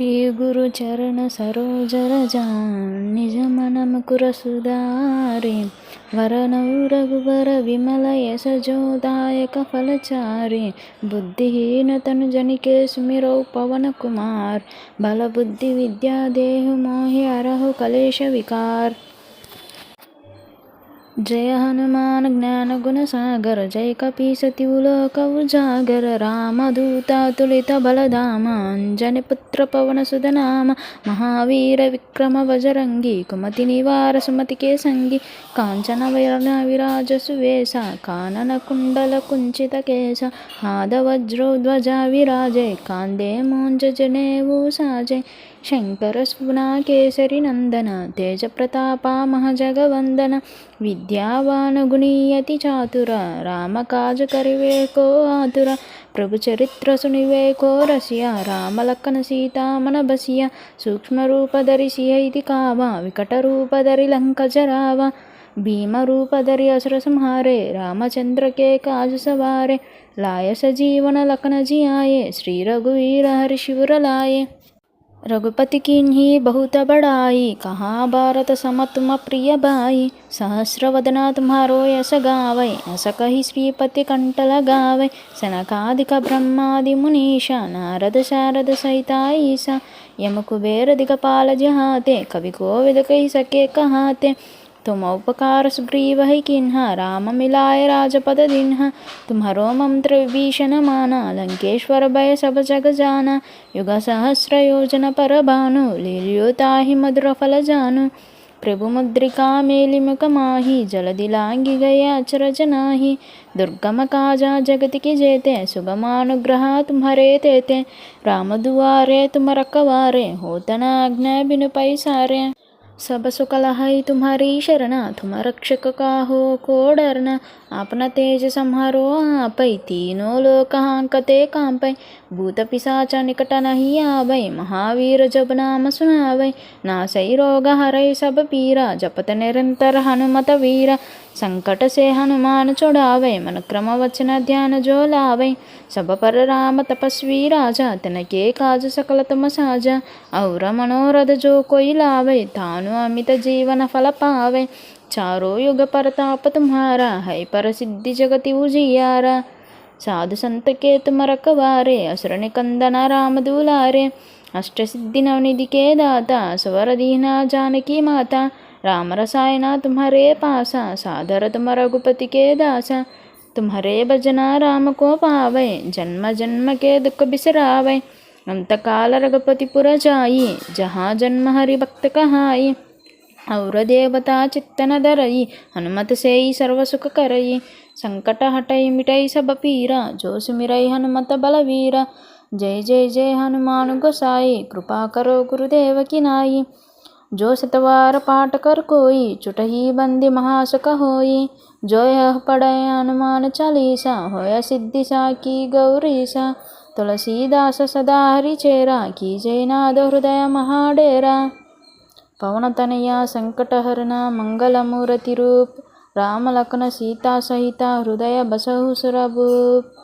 శ్రీ గురు చరణ సరోజ రజా నిజ మనముకుర సుధారి వరనౌ రఘువర విమల యశజోదాయక ఫలచారి బుద్ధిహీన తను జనికే సుమిరౌ పవన కుమార్ బల బుద్ధి విద్యా దేహు మోహి అరహు కలేశ విकार। जय हनुमान ज्ञान गुण सागर जय कपीसति लोक उजागर रामदूतातुलित बलधाम अंजनी पुत्र पवन सुत नाम महावीर विक्रम बजरंगी कुमति निवार सुमति के संगी कांचन वरण विराज सुवेश कानन कुंडल कुंचित केश हादवज्रोध्वजा विराजे कांदे मोंज जनेऊ साजे शंकर सुना केसरी नंदन तेज प्रतापा महजगवंदन विद्यावान गुणीयति चातुर राम काज करिवे को आतुर प्रभु चरित्र सुनिवे को रसिया राम लखन सीता मन बसिया सूक्ष्म रूप धरि सियहि कावा विकट रूप धरि लंक जरावा भीम रूप धरि असुर संहारे रामचंद्र के काज सवारे लाय सजीवन लखन जियाये श्री रघुवीर हरि शिवर लाये। रघुपति कीन्ही बहुत बड़ाई कहा भारत सम तुम प्रिय भाई सहस्रवदना तुम्हारो यश गावै अस कहि श्रीपति कंठ लगावै सनकादिक ब्रह्मादि मुनीषा नारद शारद सहिता ईसा यम कुबेर दिगपाल जहाते कवि कोविद कहि सके कहाते तुम उपकार सुग्रीव है किन्हा राम मिलाए राजपद दिन्हा तुम्हारो मंत्र विभीषण माना लंकेश्वर भय सब जग जाना युग सहस्र योजन पर भानु लील्यो ताहि मधुर फल जानु प्रभु मुद्रिका मेलि मुख माही जलधि लांघि गए अचरज नाही दुर्गम काजा जगत की जेते सुगमानुग्रह तुम्हारे तेते राम दुआरे तुम रखवारे होतन आज्ञा बिनु पैसारे सब सुख लहै तुम्हारी शरण तुम रक्षक काहो को डरना अपना तेज संहारो आपै तीनों लोक हांकते कांपै भूत पिशाच निकट नहीं आवै महावीर जब नाम सुनावै नासै रोग हरै सब पीरा जपत निरंतर हनुमत वीरा संकट से हनुमान छुड़ावै मन क्रम वचन ध्यान जो लावै सब पर राम तपस्वी राजा तनके काज सकल तुम साजा और मनोरथ जो कोई लावै तानु अमित जीवन फल पावै चारों युग परताप तुम्हारा है पर सिद्धि जगति उजियारा साधु संत के तुम रखवारे असुर निकंदन राम दुलारे अष्ट सिद्धि नवनिधि के दाता स्वर दीना जानकी माता राम रसायना तुम्हारे पासा सादर तुम रघुपति के दासा तुम्हारे भजना राम को पावै जन्म जन्म के दुख बिसरावै अंत काल रघुपति पुर जाई जहाँ जन्म हरि भक्त कहाई और देवता चित्तन धरई हनुमत से सर्व सुख करई संकट हटई मिटई सब पीरा जो सुमिरई हनुमत बलवीरा जय जय जय हनुमान गोसाई कृपा करो गुरुदेव की नाई जो सतवार पाठ कर कोई चुटही बंदी महासुख होई जो यह पढ़े हनुमान चालीसा होय सिद्धि साकी गौरीसा तुलसीदास सदा हरि चेरा की जय नाद हृदय महाडेरा पवन तनया संकटहरण मंगलमूर्ति रूप राम लखन सीता सहिता हृदय बसहु सुरभूप।